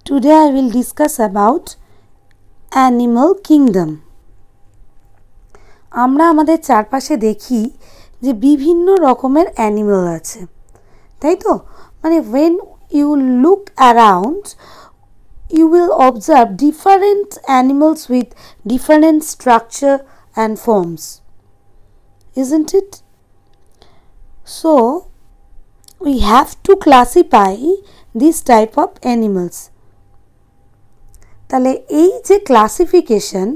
Today I will discuss about animal kingdom. আমরা আমাদের চারপাশে দেখি যে বিভিন্ন রকমের অ্যানিমাল আছে, তাই তো? মানে when you look around you will observe different animals with different structure and forms, isn't it? So we have to classify this type of animals. তাহলে এই যে ক্লাসিফিকেশন,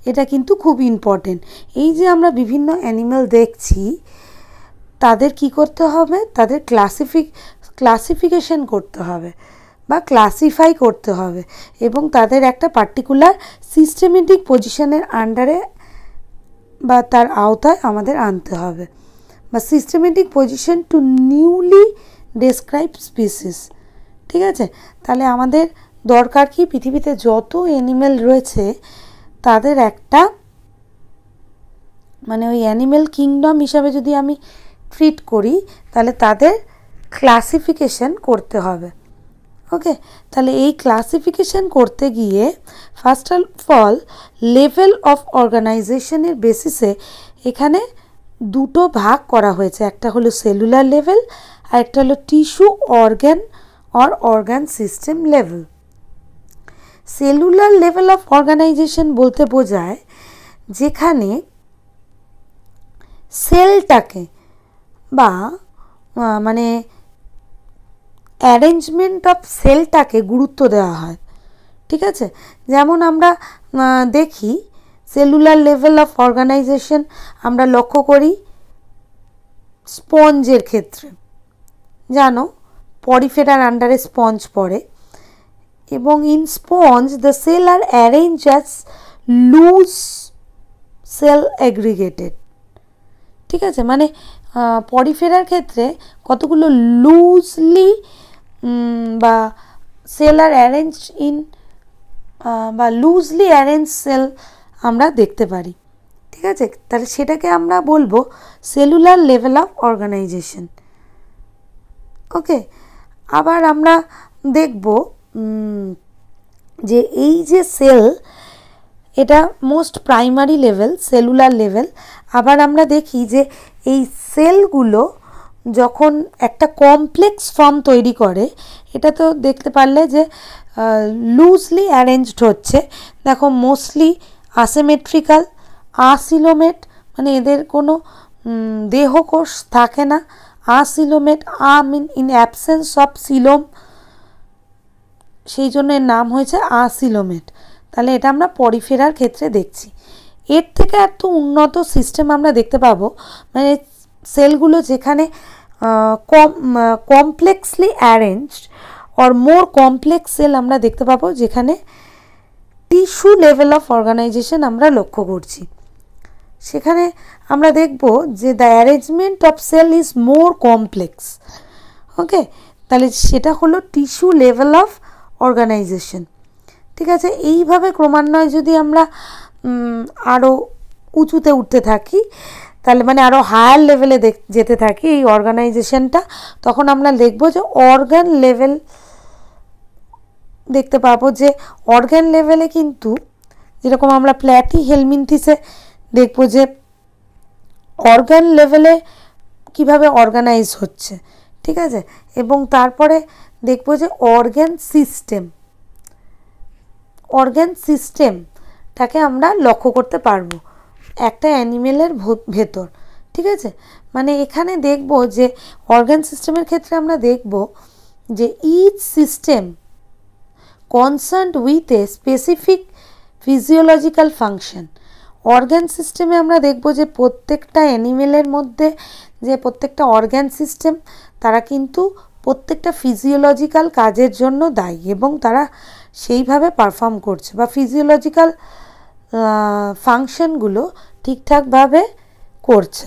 এটা কিন্তু খুব ইম্পর্টেন্ট। এই যে আমরা বিভিন্ন অ্যানিমাল দেখছি, তাদের কি করতে হবে? তাদের ক্লাসিফিকেশন করতে হবে বা ক্লাসিফাই করতে হবে এবং তাদের একটা পার্টিকুলার সিস্টেমেটিক পজিশনের আন্ডারে বা তার আওতায় আমাদের আনতে হবে, বা systematic position to newly describe species. ঠিক আছে? তাহলে আমাদের দরকার কি, পৃথিবীতে যত অ্যানিমেল রয়েছে তাদের একটা মানে ওই অ্যানিমেল কিংডম হিসাবে যদি আমি ট্রিট করি, তাহলে তাদের ক্লাসিফিকেশন করতে হবে। ওকে, তাহলে এই ক্লাসিফিকেশন করতে গিয়ে first of all level of অর্গানাইজেশনের বেসিসে এখানে দুটো ভাগ করা হয়েছে। একটা হলো সেলুলার লেভেল আর একটা হলো tissue organ system level. Cellular level of organisation বলতে বোঝায় যেখানে সেলটাকে বা মানে অ্যারেঞ্জমেন্ট অফ সেলটাকে গুরুত্ব দেওয়া হয়। ঠিক আছে? যেমন আমরা দেখি সেলুলার লেভেল অফ অর্গানাইজেশন আমরা লক্ষ্য করি স্পঞ্জের ক্ষেত্রে। জানো, পরিফেরার আন্ডারে স্পঞ্জ পড়ে এবং in sponge the cell are arrange as loose cell aggregated. ঠিক আছে? মানে পরিফেরার ক্ষেত্রে কতগুলো লুজলি বা সেল আর অ্যারেঞ্জ ইন বা লুজলি অ্যারেঞ্জ সেল আমরা দেখতে পারি। ঠিক আছে? তাহলে সেটাকে আমরা বলবো cellular level of organisation. Okay, আবার আমরা দেখব যে এই যে সেল, এটা most primary level, cellular level. আবার আমরা দেখি যে এই সেলগুলো যখন একটা কমপ্লেক্স ফর্ম তৈরি করে, এটা তো দেখতে পারলে যে লুজলি অ্যারেঞ্জড হচ্ছে। দেখো, মোস্টলি আসিমেট্রিক্যাল, আসিলোমেট, মানে এদের কোনো দেহকোষ থাকে না। আসিলোমেট, ইন অ্যাবসেন্স অফ সিলোম, সেই জন্য এর নাম হয়েছে আসিলোমেট। তাহলে এটা আমরা পরিফেরার ক্ষেত্রে দেখছি। এর থেকে এত উন্নত সিস্টেম আমরা দেখতে পাবো, মানে সেলগুলো যেখানে complexly arranged or more complex cell আমরা দেখতে পাবো, যেখানে টিস্যু লেভেল অফ অর্গানাইজেশন আমরা লক্ষ্য করছি। সেখানে আমরা দেখব যে the arrangement of cell is more complex. Okay, তাহলে সেটা হলো টিস্যু লেভেল অফ অর্গানাইজেশন। ঠিক আছে? এইভাবে ক্রমান্বয়ে যদি আমরা আরও উঁচুতে উঠতে থাকি, তাহলে মানে আরও হায়ার লেভেলে যেতে থাকি এই অর্গানাইজেশনটা, তখন আমরা দেখব যে অর্গান লেভেল দেখতে পাবো। যে অর্গান লেভেলে কিন্তু যেরকম আমরা প্ল্যাটি হেলমিনথিসে দেখব যে অর্গান লেভেলে কিভাবে অর্গানাইজ হচ্ছে। ঠিক আছে? এবং তারপরে দেখব যে অর্গান সিস্টেমটাকে আমরা লক্ষ্য করতে পারবো একটা অ্যানিমেলের ভেতর। ঠিক আছে? মানে এখানে দেখব যে অর্গান সিস্টেমের ক্ষেত্রে আমরা দেখব যে each system concerned with a specific physiological function. Organ সিস্টেমে আমরা দেখব যে প্রত্যেকটা অ্যানিমেলের মধ্যে যে প্রত্যেকটা অর্গান সিস্টেম, তারা কিন্তু প্রত্যেকটা ফিজিওলজিক্যাল কাজের জন্য দায়ী এবং তারা সেইভাবে পারফর্ম করছে বা ফিজিওলজিক্যাল ফাংশনগুলো ঠিকঠাকভাবে করছে।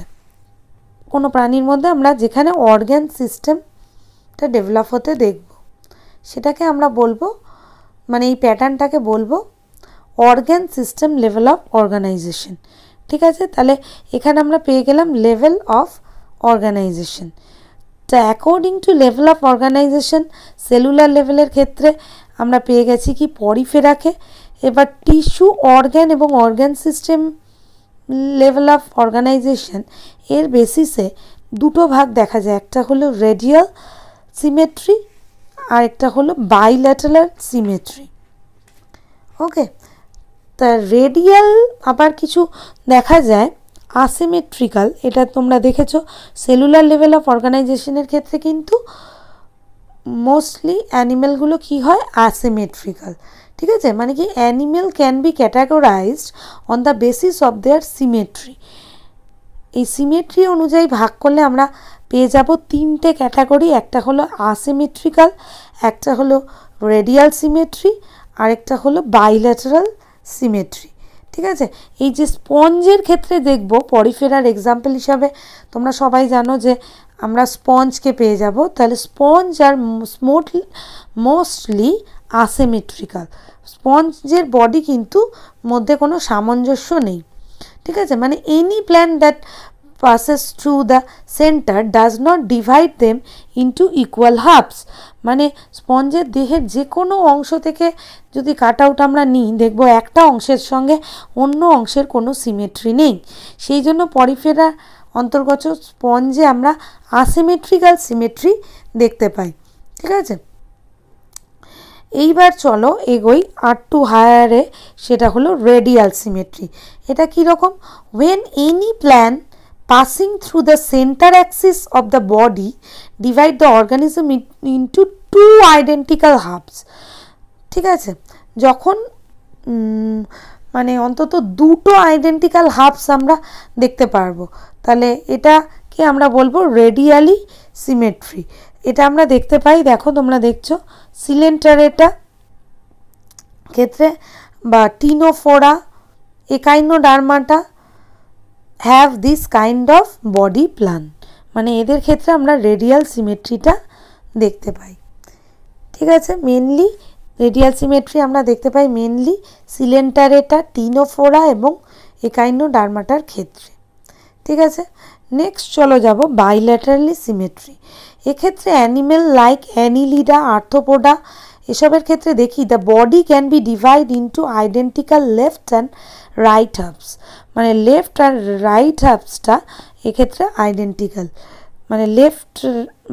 কোনো প্রাণীর মধ্যে আমরা যেখানে অর্গান সিস্টেমটা ডেভেলপ হতে দেখব, সেটাকে আমরা বলবো, মানে এই প্যাটার্নটাকে বলবো organ system level of organisation. ঠিক আছে? তাহলে এখানে আমরা পেয়ে গেলাম লেভেল অফ অর্গানাইজেশন। তা according to level of organisation, cellular লেভেলের ক্ষেত্রে আমরা পেয়ে গেছি কি পরিফেরাকে। এবার টিস্যু, অর্গ্যান এবং organ system level of organisation এর বেসিসে দুটো ভাগ দেখা যায়, একটা হলো রেডিয়াল সিমেট্রি আর একটা হলো বাইল্যাটারাল সিমেট্রি। ওকে, তা রেডিয়াল আবার কিছু দেখা যায় আসিমেট্রিক্যাল, এটা তোমরা দেখেছো সেলুলার লেভেল অফ অর্গানাইজেশনের ক্ষেত্রে কিন্তু মোস্টলি অ্যানিমেলগুলো কি হয় আসিমেট্রিক্যাল। ঠিক আছে, মানে কি animal can be categorised on the basis of their symmetry. এই সিমেট্রি অনুযায়ী ভাগ করলে আমরা পেয়ে যাব তিনটে ক্যাটাগরি, একটা হলো আসিমেট্রিক্যাল, একটা হলো রেডিয়াল সিমেট্রি, আরেকটা হলো বাইল্যাটারাল সিমেট্রি। ঠিক আছে, এই যে স্পঞ্জের ক্ষেত্রে দেখব পরিফেরার এক্সাম্পল হিসাবে তোমরা সবাই জানো যে আমরা স্পঞ্জকে পেয়ে যাব, তাহলে স্পঞ্জ আর মোস্টলি আসিমেট্রিক্যাল। স্পঞ্জের বডি কিন্তু মধ্যে কোনো সামঞ্জস্য নেই। ঠিক আছে, মানে any plant that passes through the center does not divide them into equal halves। মানে স্পঞ্জের দেহের যে কোনো অংশ থেকে যদি কাট আউট আমরা নিই, দেখব একটা অংশের সঙ্গে অন্য অংশের কোনো সিমেট্রি নেই। সেই জন্য পরিফেরা অন্তর্গত স্পঞ্জে আমরা আসিমেট্রিক্যাল সিমেট্রি দেখতে পাই। ঠিক আছে, এইবার চলো এগোই আর টু হায়ারে, সেটা হলো রেডিয়াল সিমেট্রি। এটা কীরকম? when any plant passing through the center axis of the body divide the organism into two identical halves। ঠিক আছে, যখন মানে অন্তত দুটো আইডেন্টিক্যাল হাফস আমরা দেখতে পারবো, তাহলে এটাকে আমরা বলবো রেডিয়ালি সিমেট্রি। এটা আমরা দেখতে পাই, দেখো তোমরা দেখছো সিলেন্টারেটা ক্ষেত্রে বা ctenophora, Echinodermata have this kind of body plan, মানে এদের ক্ষেত্রে আমরা রেডিয়াল সিমেট্রিটা দেখতে পাই। ঠিক আছে, মেনলি রেডিয়াল সিমেট্রি আমরা দেখতে পাই মেনলি সিলেন্টারেটা, টিনোফোরা এবং একাইনোডার্মাটার ক্ষেত্রে। ঠিক আছে, নেক্সট চলো যাব বাইল্যাটারালি সিমেট্রি। এক্ষেত্রে অ্যানিমেল লাইক অ্যানিলিডা, আর্থ্রোপোডা এসবের ক্ষেত্রে দেখি the body can be divide into identical left and right halves. মানে লেফট আর রাইট হাফসটা এক্ষেত্রে আইডেন্টিক্যাল, মানে লেফট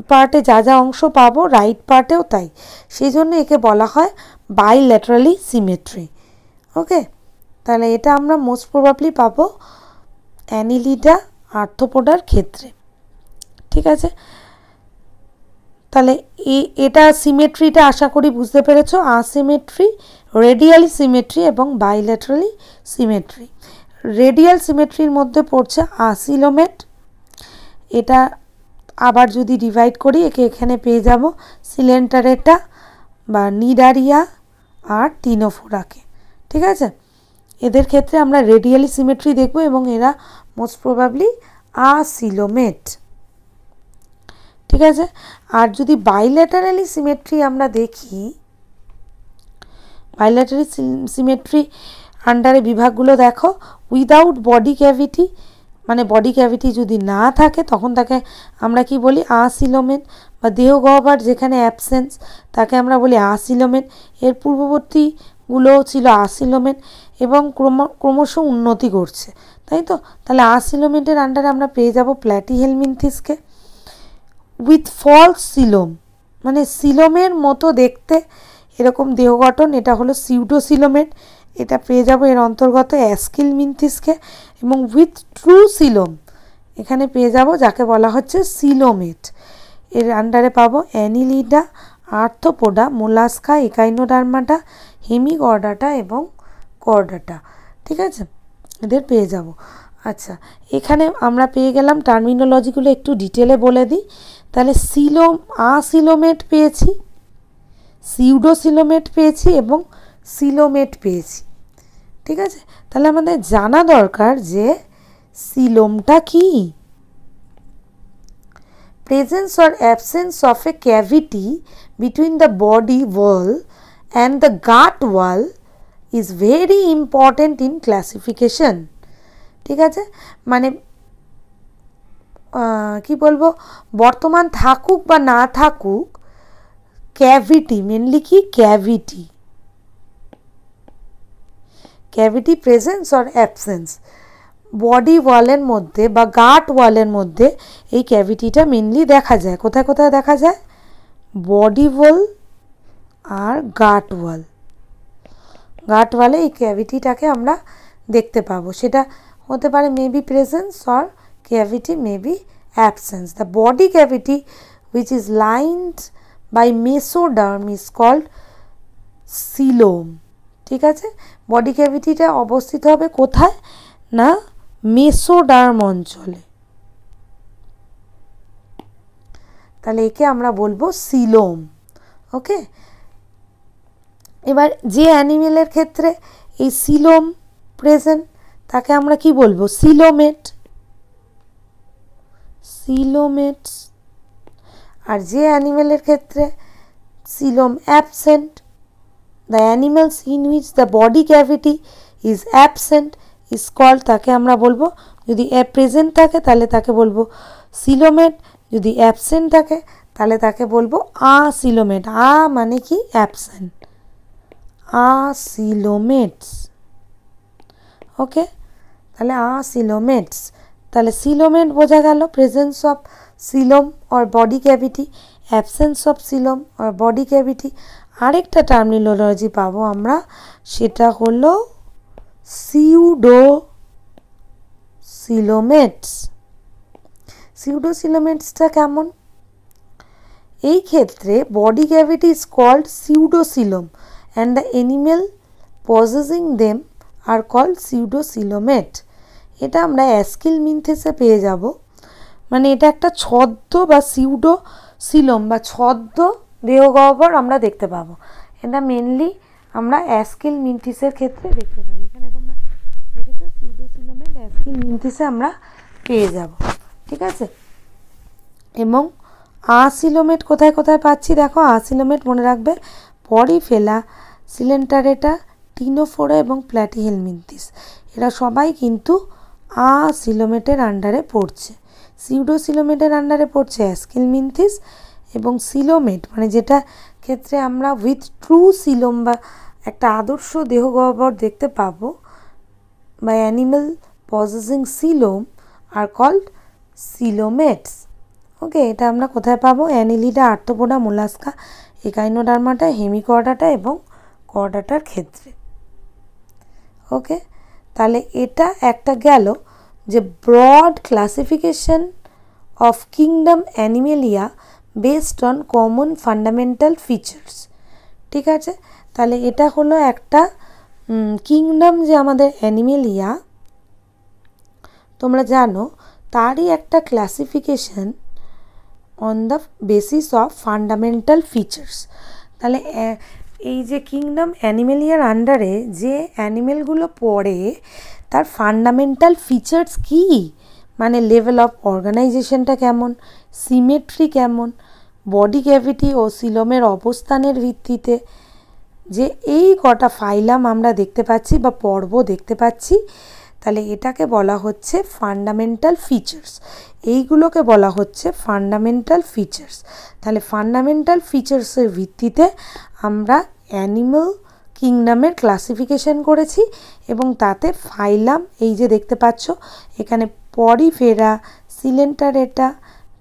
পার্টে যা যা অংশ পাবো রাইট পার্টেও তাই, সেই জন্য একে বলা হয় বাইল্যাটারালি সিমেট্রি। ওকে, তাহলে এটা আমরা মোস্ট প্রবাবলি পাবো অ্যানিলিডা, আর্থ্রোপোডার ক্ষেত্রে। ঠিক আছে, তাহলে এটা সিমেট্রিটা আশা করি বুঝতে পেরেছো, আসিমেট্রি, রেডিয়ালি সিমেট্রি এবং বাইল্যাটারালি সিমেট্রি। রেডিয়াল সিমেট্রির মধ্যে পড়ছে আসিলোমেট, এটা আবার যদি ডিভাইড করি একে এখানে পেয়ে যাব সিলেন্টারেটা বা নিডারিয়া আর টিনোফোরাকে। ঠিক আছে, এদের ক্ষেত্রে আমরা রেডিয়ালি সিমেট্রি দেখব এবং এরা মোস্ট প্রবাবলি আসিলোমেট। ঠিক আছে, আর যদি বাইল্যাটারালি সিমেট্রি আমরা দেখি, বাইল্যাটারালি সিমেট্রি আন্ডারে বিভাগগুলো দেখো, উইদাউট বডি ক্যাভিটি, মানে বডি ক্যাভিটি যদি না থাকে তখন তাকে আমরা কি বলি আসিলোমেট, বা দেহগহ্বর যেখানে অ্যাবসেন্স তাকে আমরা বলি আসিলোমেট। এর পূর্ববর্তীগুলোও ছিল আসিলোমেট এবং ক্রমশ উন্নতি করছে, তাই তো। তাহলে আসিলোমেটের আন্ডারে আমরা পেয়ে যাব প্ল্যাটিহেলমিনথিসকে উইথ ফলস সিলোম, মানে সিলোমের মতো দেখতে এরকম দেহ গঠন, এটা হলো সিউডোসিলোমেট। এটা পেয়ে যাব এর অন্তর্গত অ্যাস্কিলমিনথিসকে, এবং উইথ ট্রু সিলোম এখানে পেয়ে যাব যাকে বলা হচ্ছে সিলোমেট। এর আন্ডারে পাবো অ্যানিলিডা, আর্থ্রোপোডা, মোলাস্কা, একাইনোডার্মাটা, হেমিগর্ডাটা এবং কর্ডাটা। ঠিক আছে, এদের পেয়ে যাব। আচ্ছা, এখানে আমরা পেয়ে গেলাম, টার্মিনোলজিগুলো একটু ডিটেলে বলে দিই। তাহলে আসিলোমেট পেয়েছি, সিউডোসিলোমেট পেয়েছি এবং সিলোমেট পেয়েছি। ঠিক আছে, তাহলে আমাদের জানা দরকার যে সিলোমটা কি। Presence or absence of a cavity between the body wall and the gut wall is very important in classification. ঠিক আছে, মানে কি বলবো, বর্তমান থাকুক বা না থাকুক ক্যাভিটি, মেনলি কি cavity, cavity presence or absence, body ওয়ালের মধ্যে বা গাট ওয়ালের মধ্যে এই ক্যাভিটিটা মেনলি দেখা যায়। কোথায় কোথায় দেখা যায়? বডি ওয়াল আর গাট ওয়াল, গাট ওয়ালে এই ক্যাভিটিটাকে আমরা দেখতে পাবো। সেটা হতে পারে maybe presence or cavity maybe absence. The body cavity which is lined by mesoderm is called coelom. ঠিক আছে, বডি ক্যাভিটিটা অবস্থিত হবে কোথায়? না মেসোডার্ম অঞ্চলে। তাহলে একে আমরা বলবো সিলোম। ওকে, এবার যে অ্যানিমেলের ক্ষেত্রে এই সিলোম প্রেজেন্ট তাকে আমরা কি বলবো? সিলোমেট, সিলোমেটস। আর যে অ্যানিমেলের ক্ষেত্রে coelom absent, the animals in which the body cavity is absent is called, তাকে আমরা বলবো, যদি প্রেজেন্ট থাকে তাহলে তাকে বলবো সিলোমেট, যদি অ্যাবসেন্ট থাকে তাহলে তাকে বলবো আসিলোমেট। মানে কি? অ্যাবসেন্ট, আসিলোমেটস। ওকে, তাহলে আসিলোমেটস। তাহলে সিলোমেট বোঝা গেল, presence of coelom or body cavity, absence of coelom or body cavity. আরেকটা টার্মিনোলজি পাবো আমরা, সেটা হলো সিউডোসিলোমেটস। সিউডোসিলোমেটসটা কেমন? এই ক্ষেত্রে body cavity is called pseudocoelom and the animal possessing them are called pseudocoelomate. এটা আমরা অ্যাস্কিল মিনথেসে পেয়ে যাব। মানে এটা একটা ছদ্ম বা সিউডোসিলোম বা ছদ্ম দেহগহ্বর আমরা দেখতে পাবো। এটা মেনলি আমরা অ্যাস্কিল মিনথিসের ক্ষেত্রে দেখতে পাই। এখানে তোমরা দেখেছো সিউডোসিলোমেট অ্যাস্কিল মিনথিসে আমরা পেয়ে যাব। ঠিক আছে, এবং আসিলোমেট কোথায় কোথায় পাচ্ছি দেখো। আসিলোমেট মনে রাখবে পরিফেলা, সিলেন্টারেটা, টিনোফোরা এবং প্ল্যাটিহেলমিনথিস, এরা সবাই কিন্তু আসিলোমেটের আন্ডারে পড়ছে। সিউডোসিলোমেটের আন্ডারে পড়ছে অ্যাস্কিল মিনথিস, এবং সিলোমেট মানে যেটা ক্ষেত্রে আমরা উইথ ট্রু সিলোম বা একটা আদর্শ দেহগহ্বর দেখতে পাবো বা animal possessing coelom are called coelomates. Okay, এটা আমরা কোথায় পাবো? Annelida, Arthropoda, Mollusca, Echinodermata, Hemichordata এবং কর্ডাটার ক্ষেত্রে। ওকে, তাহলে এটা একটা গেল যে broad classification of kingdom Animalia based on common fundamental features. ঠিক আছে, তাহলে এটা হলো একটা কিংডম যে আমাদের অ্যানিমেলিয়া তোমরা জানো, তারই একটা classification on the basis of fundamental features. তাহলে এই যে কিংডম অ্যানিমেলিয়ার আন্ডারে যে অ্যানিমেলগুলো পড়ে তার ফান্ডামেন্টাল ফিচার্স কী, মানে লেভেল অফ অর্গানাইজেশনটা কেমন, সিমেট্রি কেমন, বডি ক্যাভিটি ও সিলোমের অবস্থানের ভিত্তিতে যে এই কটা ফাইলাম আমরা দেখতে পাচ্ছি বা পর্ব দেখতে পাচ্ছি, তাহলে এটাকে বলা হচ্ছে ফান্ডামেন্টাল ফিচার্স। এইগুলোকে বলা হচ্ছে ফান্ডামেন্টাল ফিচার্স। তাহলে ফান্ডামেন্টাল ফিচার্সের ভিত্তিতে আমরা অ্যানিমাল কিংডমের ক্লাসিফিকেশন করেছি এবং তাতে ফাইলাম এই যে দেখতে পাচ্ছ এখানে Porifera, Coelenterata,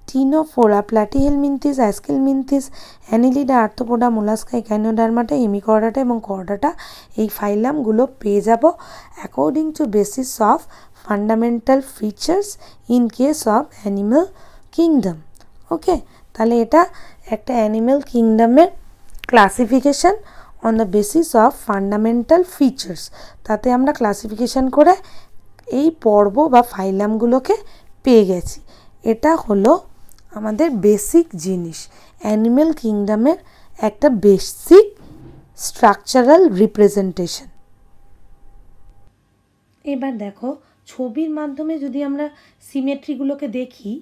Ctenophora, Platyhelminthes, Aschelminthes, Annelida, Arthropoda, Mollusca, Echinodermata, Hemichordata এবং কর্ডাটা, এই ফাইলামগুলো পেয়ে যাব according to basis of fundamental features in case of animal kingdom. Okay, তাহলে এটা একটা অ্যানিমাল কিংডমের classification on the basis of fundamental features. তাতে আমরা ক্লাসিফিকেশান করে এই পর্ব বা ফাইলামগুলোকে পেয়ে গেছি। এটা হলো আমাদের বেসিক জিনিস, অ্যানিম্যাল কিংডমের একটা বেসিক স্ট্রাকচারাল রিপ্রেজেন্টেশন। এবার দেখো ছবির মাধ্যমে যদি আমরা সিমেট্রিগুলোকে দেখি,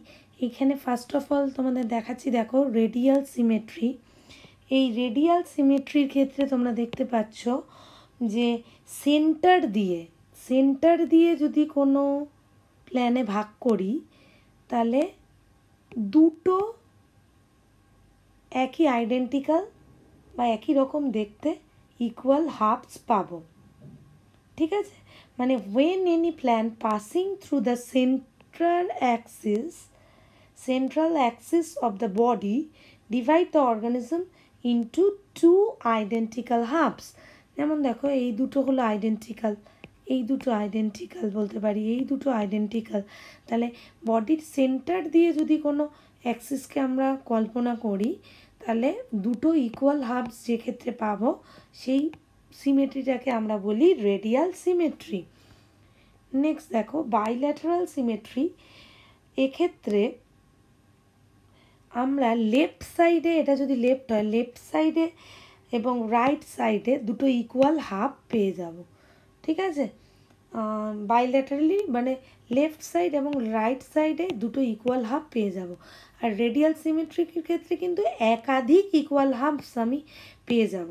এখানে ফার্স্ট অফ অল তোমাদের দেখাচ্ছি, দেখো রেডিয়াল সিমেট্রি। এই রেডিয়াল সিমেট্রির ক্ষেত্রে তোমরা দেখতে পাচ্ছ যে সেন্টার দিয়ে যদি কোনো প্ল্যানে ভাগ করি তাহলে দুটো একই আইডেন্টিক্যাল বা একই রকম দেখতে ইকুয়াল হাফস পাবো। ঠিক আছে, মানে when any plant passing through the central axis of the body divide the organism into two identical halves। যেমন দেখো এই দুটো হলো আইডেন্টিক্যাল, এই দুটো আইডেন্টিক্যাল বলতে পারি, এই দুটো আইডেন্টিক্যাল। তাহলে বডির সেন্টার দিয়ে যদি কোনো অ্যাক্সিসকে আমরা কল্পনা করি, তাহলে দুটো ইকুয়াল হাফস যে ক্ষেত্রে পাবো সেই সিমেট্রিটাকে আমরা বলি রেডিয়াল সিমেট্রি। নেক্সট দেখো বাইল্যাটারাল সিমেট্রি। এক্ষেত্রে আমরা লেফট সাইডে, এটা যদি লেফট হয়, লেফট সাইডে এবং রাইট সাইডে দুটো ইকুয়াল হাফ পেয়ে যাব। ঠিক আছে, বাইল্যাটারালি মানে লেফট সাইড এবং রাইট সাইডে দুটো ইকুয়াল হাফ পেয়ে যাব। আর রেডিয়াল সিমেট্রিকের ক্ষেত্রে কিন্তু একাধিক ইকুয়াল হাফস আমি পেয়ে যাব।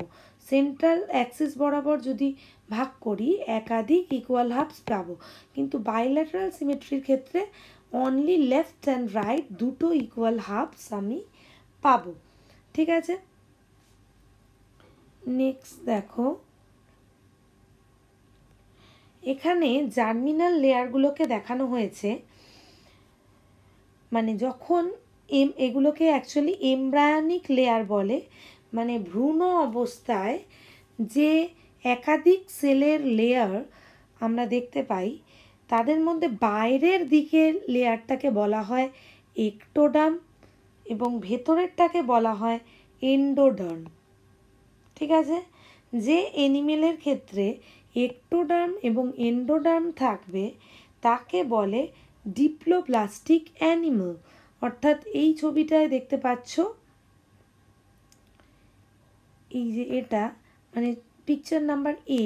সেন্ট্রাল অ্যাক্সিস বরাবর যদি ভাগ করি একাধিক ইকুয়াল হাফস পাবো, কিন্তু বাইল্যাটারাল সিমেট্রির ক্ষেত্রে অনলি লেফট অ্যান্ড রাইট দুটো ইকুয়াল হাফস আমি পাবো। ঠিক আছে, নেক্সট দেখো এখানে জার্মিনাল লেয়ারগুলোকে দেখানো হয়েছে, মানে যখন এগুলোকে অ্যাকচুয়ালি এমব্রায়োনিক লেয়ার বলে, মানে ভ্রূণ অবস্থায় যে একাধিক সেলের লেয়ার আমরা দেখতে পাই তাদের মধ্যে বাইরের দিকের লেয়ারটাকে বলা হয় একটোডার্ম এবং ভেতরেরটাকে বলা হয় এন্ডোডার্ম। ঠিক আছে, যে অ্যানিমেলের ক্ষেত্রে একটোডার্ম এবং এন্ডোডার্ম থাকবে তাকে বলে ডিপ্লোব্লাস্টিক অ্যানিমেল। অর্থাৎ এই ছবিটায় দেখতে পাচ্ছ, এই যে এটা মানে পিকচার নাম্বার এ,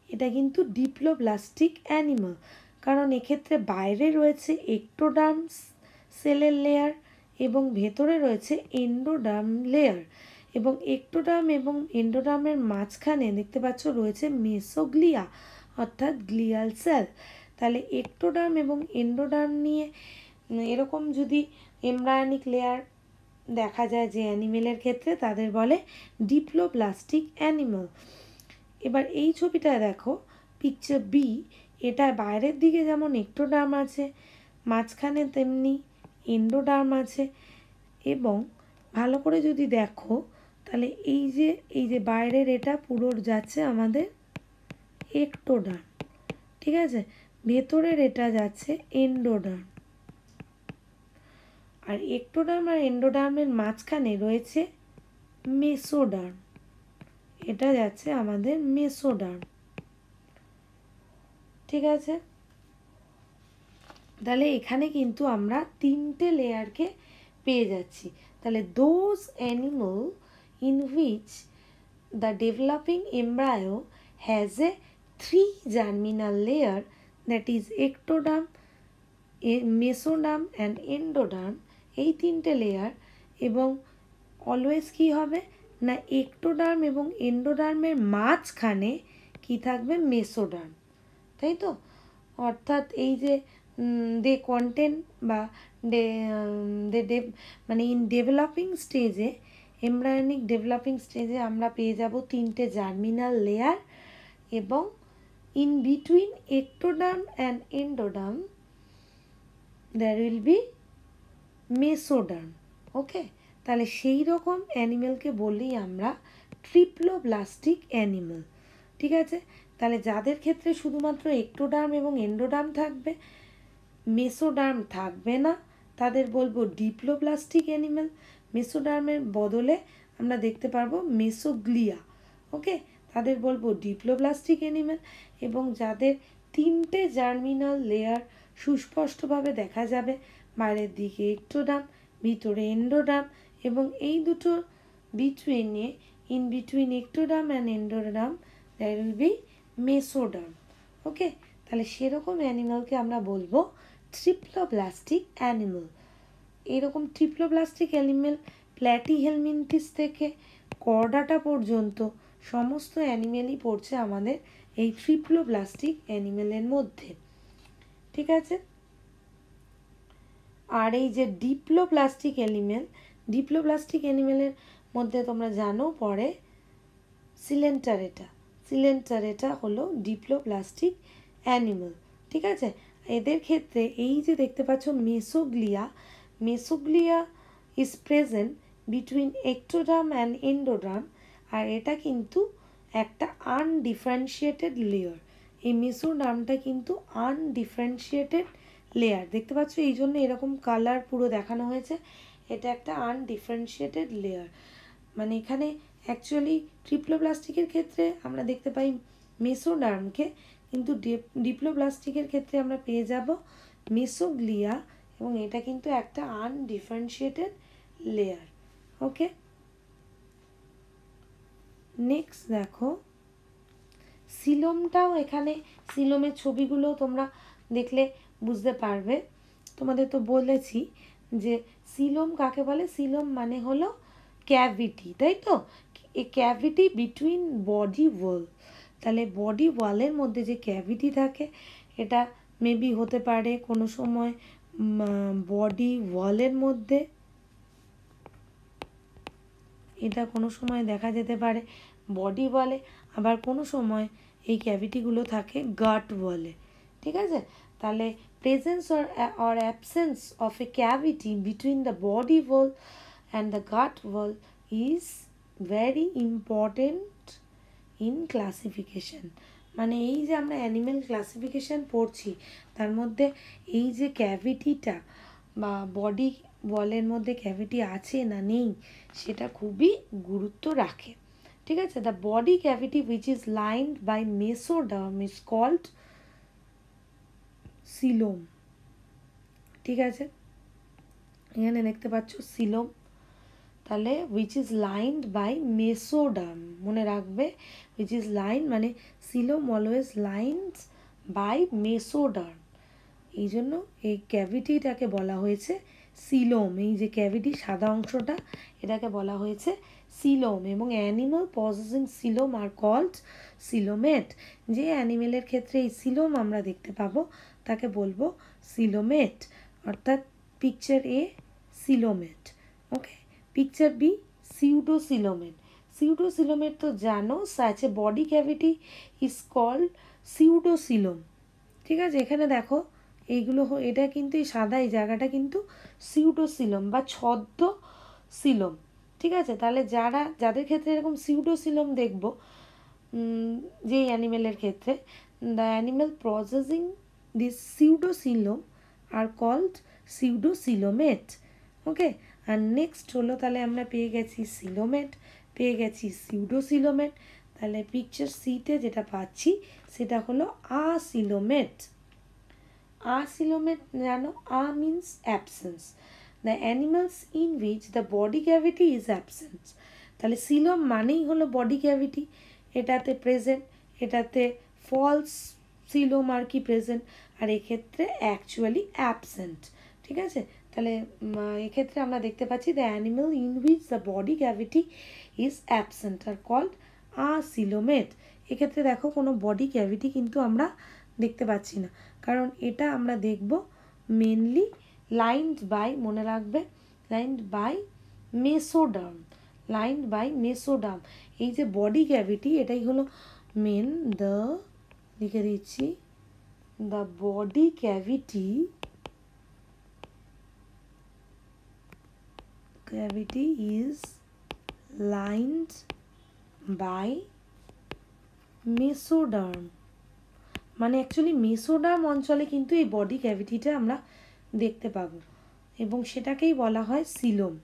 এটা কিন্তু ডিপ্লোব্লাস্টিক অ্যানিমেল, কারণ এক্ষেত্রে বাইরে রয়েছে একটোডার্ম সেলের লেয়ার এবং ভেতরে রয়েছে এন্ডোডার্ম লেয়ার, এবং একটোডার্ম এবং এন্ডোডার্মের মাঝখানে দেখতে পাচ্ছ রয়েছে মেসোগ্লিয়া অর্থাৎ গ্লিয়াল সেল। তাহলে একটোডার্ম এবং এন্ডোডার্ম নিয়ে এরকম যদি এমব্রায়োনিক লেয়ার দেখা যায় যে অ্যানিমেলের ক্ষেত্রে, তাদের বলে ডিপ্লোব্লাস্টিক অ্যানিমেল। এবার এই ছবিটা দেখো পিকচার বি, এটা বাইরের দিকে যেমন একটোডার্ম আছে, মাঝখানে তেমনি এন্ডোডার্ম আছে, এবং ভালো করে যদি দেখো তাহলে এই যে বাইরের এটা পুরো যাচ্ছে আমাদের একটোডার্ম। ঠিক আছে, ভেতরের এটা যাচ্ছে এন্ডোডার্ম, আর একটোডার্ম আর এন্ডোডার্মের মাঝখানে রয়েছে মেসোডার্ম, এটা যাচ্ছে আমাদের মেসোডার্ম। ঠিক আছে, তাহলে এখানে কিন্তু আমরা তিনটে লেয়ারকে পেয়ে যাচ্ছি। তাহলে those animal in which the developing embryo has a 3 germinal layer, that is ectoderm, mesoderm and endoderm, এই তিনটে লেয়ার, এবং অলওয়েজ কী হবে না একটোডার্ম এবং এন্ডোডার্মের মাঝখানে কি থাকবে মেসোডার্ম, তাই তো। অর্থাৎ এই যে দে কন্টেন্ট বা মানে ইন ডেভেলপিং স্টেজে, এমব্রায়োনিক ডেভেলপিং স্টেজে আমরা পেয়ে যাব তিনটে জার্মিনাল লেয়ার, এবং in between ectoderm and endoderm there will be mesoderm. Okay, তাহলে সেই রকম অ্যানিমেলকে বলি আমরা ট্রিপ্লোব্লাস্টিক অ্যানিমেল। ঠিক আছে, তাহলে যাদের ক্ষেত্রে শুধুমাত্র একটোডার্ম এবং এন্ডোডার্ম থাকবে, মেসোডার্ম থাকবে না, তাদের বলবো ডিপ্লোব্লাস্টিক অ্যানিমেল। মেসোডার্মের বদলে আমরা দেখতে পারবো মেসোগ্লিয়া। ওকে, তাদের বলবো ডিপ্লোব্লাস্টিক অ্যানিমেল। এবং যাদের তিনটে জার্মিনাল লেয়ার সুস্পষ্টভাবে দেখা যাবে, বাইরের দিকে একটোডার্ম, ভিতরে এন্ডোডার্ম, এবং এই দুটো বিটুইনে, in between ectoderm and endoderm there will be mesoderm. Okay, তাহলে সেরকম অ্যানিমালকে আমরা বলবো ট্রিপ্লোব্লাস্টিক অ্যানিমাল। এরকম ট্রিপ্লোব্লাস্টিক অ্যানিমেল প্ল্যাটিহেলমিনথিস থেকে কর্ডাটা পর্যন্ত সমস্ত অ্যানিমেলই পড়ছে আমাদের এই ট্রিপ্লোব্লাস্টিক অ্যানিমেলের মধ্যে। ঠিক আছে, আর এই যে ডিপ্লোব্লাস্টিক অ্যানিমেলের মধ্যে তোমরা জানো পরে সিলেন্টারেটা হলো ডিপ্লোপ্লাস্টিক অ্যানিমাল, ঠিক আছে। এদের ক্ষেত্রে এই যে দেখতে পাচ্ছ mesoglea is present between ectoderm and endoderm, আর এটা কিন্তু একটা আনডিফারেন্সিয়েটেড লেয়ার। এই মেসোডার্মটা কিন্তু আনডিফারেন্সিয়েটেড লেয়ার, দেখতে পাচ্ছ, এই জন্য এরকম কালার পুরো দেখানো হয়েছে। এটা একটা আনডিফারেন্সিয়েটেড লেয়ার, মানে এখানে অ্যাকচুয়ালি ট্রিপ্লোপ্লাস্টিকের ক্ষেত্রে আমরা দেখতে পাই মেসোডার্মকে, কিন্তু ডিপ্লোপ্লাস্টিকের ক্ষেত্রে আমরা পেয়ে যাব মেসোগ্লিয়া, এবং এটা কিন্তু একটা আনডিফারেন্সিয়েটেড লেয়ার। ওকে, নেক্সট দেখো সিলোমটাও, এখানে সিলোমের ছবিগুলো তোমরা দেখলে বুঝতে পারবে। তোমাদের তো বলেছি যে সিলোম কাকে বলে। সিলোম মানে হলো ক্যাভিটি, তাই তো, এ ক্যাভিটি বিটুইন বডি ওয়াল। তাহলে বডি ওয়ালের মধ্যে যে ক্যাভিটি থাকে, এটা মেবি হতে পারে কোনো সময় বডি ওয়ালের মধ্যে, এটা কোনো সময় দেখা যেতে পারে বডি ওয়ালে, আবার কোনো সময় এই ক্যাভিটিগুলো থাকে গাট ওয়ালে, ঠিক আছে। তাহলে presence or absence of a cavity between the body wall and the gut wall is very important in classification। মানে এই যে আমরা অ্যানিমেল ক্লাসিফিকেশন পড়ছি, তার মধ্যে এই যে ক্যাভিটিটা বা বডি ওয়ালের মধ্যে ক্যাভিটি আছে না নেই, সেটা খুবই গুরুত্ব রাখে, ঠিক আছে। The body cavity which is lined by mesoderm is called coelom, ঠিক আছে। এখানে দেখতে পাচ্ছ সিলোম, তাহলে which is lined by mesoderm, মনে রাখবে, উইচ ইজ লাইন মানে coelom always lines by mesoderm, এই জন্য এই ক্যাভিটিটাকে বলা হয়েছে সিলোম। এই যে ক্যাভিটি সাদা অংশটা, এটাকে বলা হয়েছে সিলোম। এবং animal possessing coelom are called coelomate. যে অ্যানিমেলের ক্ষেত্রে এই সিলোম আমরা দেখতে পাবো তাকে বলবো সিলোমেট, অর্থাৎ picture A coelomate, okay. Picture B pseudocoelomate. Pseudocoelomate তো জানো, such a body cavity is called pseudocoelom, ঠিক আছে। এখানে দেখো এইগুলো, এটা কিন্তু এই সাদা এই জায়গাটা কিন্তু সিউডোসিলোম বা ছদ্ম সিলোম, ঠিক আছে। তাহলে যাদের ক্ষেত্রে এরকম সিউডোসিলোম দেখব, যেই অ্যানিমেলের ক্ষেত্রে, the animal processing this pseudocoelom are called pseudocoelomate, okay. আর নেক্সট হলো, তাহলে আমরা পেয়ে গেছি সিলোমেট, পেয়ে গেছি সিউডোসিলোমেট, তাহলে পিকচার সিতে যেটা পাচ্ছি সেটা হলো আসিলোমেট। Asilomet জানো, means absence, the animals in which the body cavity is absent। তাহলে সিলোম মানেই হলো বডি ক্যাভিটি, এটাতে প্রেজেন্ট, এটাতে ফলস সিলোম আর কি প্রেজেন্ট, আর এক্ষেত্রে অ্যাকচুয়ালি অ্যাবসেন্ট, ঠিক আছে। তাহলে এক্ষেত্রে আমরা দেখতে পাচ্ছি the animal in which the body cavity is absent are called acoelomate. এক্ষেত্রে দেখো কোনো বডি ক্যাভিটি কিন্তু আমরা দেখতে পাচ্ছি না, কারণ এটা আমরা দেখব মেনলি লাইন্ড বাই, মনে রাখবে, lined by mesoderm, lined by mesoderm. এই যে বডি ক্যাভিটি, এটাই হলো মেন, লিখে দিচ্ছি, the body cavity is lined by mesoderm. মানে অ্যাকচুয়ালি মেসোডার্ম অঞ্চলে কিন্তু এই বডি ক্যাভিটিটা আমরা দেখতে পাবো, এবং সেটাকেই বলা হয় সিলোম।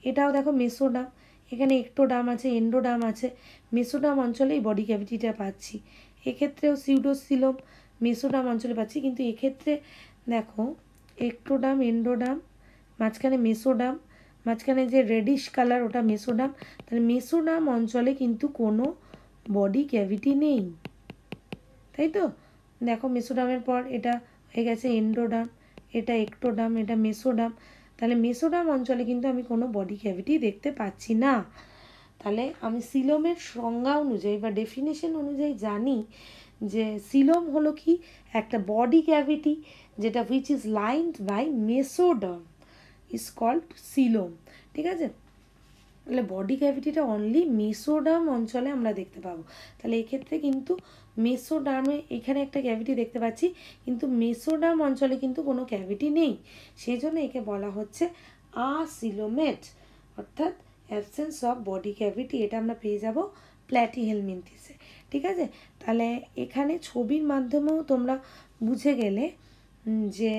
এটাও দেখো মেসোডার্ম, এখানে একটোডার্ম আছে, এন্ডোডার্ম আছে, মেসোডার্ম অঞ্চলে এই বডি ক্যাভিটিটা পাচ্ছি। এক্ষেত্রেও সিউডোসিলোম মেসোডার্ম অঞ্চলে পাচ্ছি, কিন্তু এক্ষেত্রে দেখো একটোডার্ম, এন্ডোডার্ম, মাঝখানে মেসোডার্ম, মাঝখানে যে রেডিশ কালার ওটা মেসোডার্ম। তাহলে মেসোডার্ম অঞ্চলে কিন্তু কোনো বডি ক্যাভিটি নেই, তাই তো। দেখো মেসোডার্মের পর এটা হয়ে গেছে এন্ডোডার্ম, এটা একটোডার্ম, এটা মেসোডার্ম। তাহলে মেসোডার্ম অঞ্চলে কিন্তু আমি কোনো বডি ক্যাভিটি দেখতে পাচ্ছি না। তাহলে আমি সিলোমের সংজ্ঞা অনুযায়ী বা ডেফিনেশন অনুযায়ী জানি যে সিলোম হলো কি, একটা বডি ক্যাভিটি যেটা which is lined by mesoderm is called coelom, ঠিক আছে। তাহলে বডি ক্যাভিটিটা অনলি মেসোডার্ম অঞ্চলে আমরা দেখতে পাবো। তাহলে এক্ষেত্রে কিন্তু মেসোডার্মে এখানে একটা ক্যাভিটি দেখতে পাচ্ছি, কিন্তু মেসোডার্ম অঞ্চলে কিন্তু কোনো ক্যাভিটি নেই, সেই জন্য একে বলা হচ্ছে আসিলোমেট, অর্থাৎ অ্যাবসেন্স অফ বডি ক্যাভিটি। এটা আমরা পেয়ে যাব প্ল্যাটিহেলমিনথিসে। ঠিক আছে, তাহলে এখানে ছবির মাধ্যমেও তোমরা বুঝে গেলে যে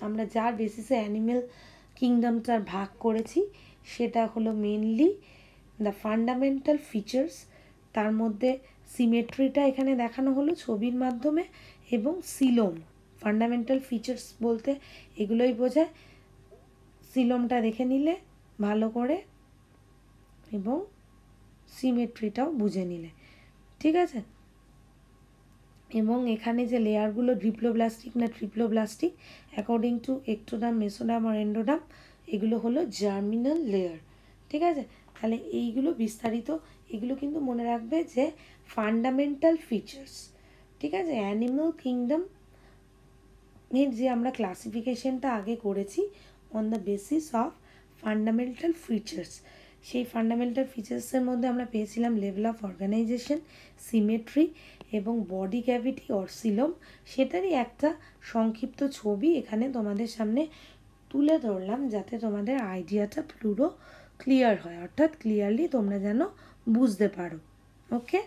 আমরা যার বেসিসে অ্যানিমেল কিংডমটার ভাগ করেছি সেটা হলো মেনলি দ্য ফান্ডামেন্টাল ফিচার্স। তার মধ্যে সিমেট্রিটা এখানে দেখানো হলো ছবির মাধ্যমে, এবং সিলোম। ফান্ডামেন্টাল ফিচার্স বলতে এগুলোই বোঝায়, সিলোমটা দেখে নিলে ভালো করে এবং সিমেট্রিটাও বুঝে নিলে। ঠিক আছে, এবং এখানে যে লেয়ারগুলো ডিপ্লোব্লাস্টিক না triploblastic according to ectoderm, mesoderm আর এন্ডোডার্ম, এগুলো হলো জার্মিনাল লেয়ার। ঠিক আছে, তাহলে এইগুলো বিস্তারিত, এগুলো কিন্তু মনে রাখবে যে ফান্ডামেন্টাল ফিচার্স। ঠিক আছে, অ্যানিমাল কিংডম এর যে আমরা ক্লাসিফিকেশনটা আগে করেছি on the basis of fundamental features, সেই ফান্ডামেন্টাল ফিচার্সের মধ্যে আমরা পেয়েছিলাম লেভেল অফ অর্গানাইজেশন, সিমেট্রি এবং বডি ক্যাভিটি অর সিলোম। সেটারই একটা সংক্ষিপ্ত ছবি এখানে তোমাদের সামনে তুলে ধরলাম, যাতে তোমাদের আইডিয়াটা পুরো ক্লিয়ার হয়, অর্থাৎ ক্লিয়ারলি তোমরা যেন বুঝতে পারো। ওকে।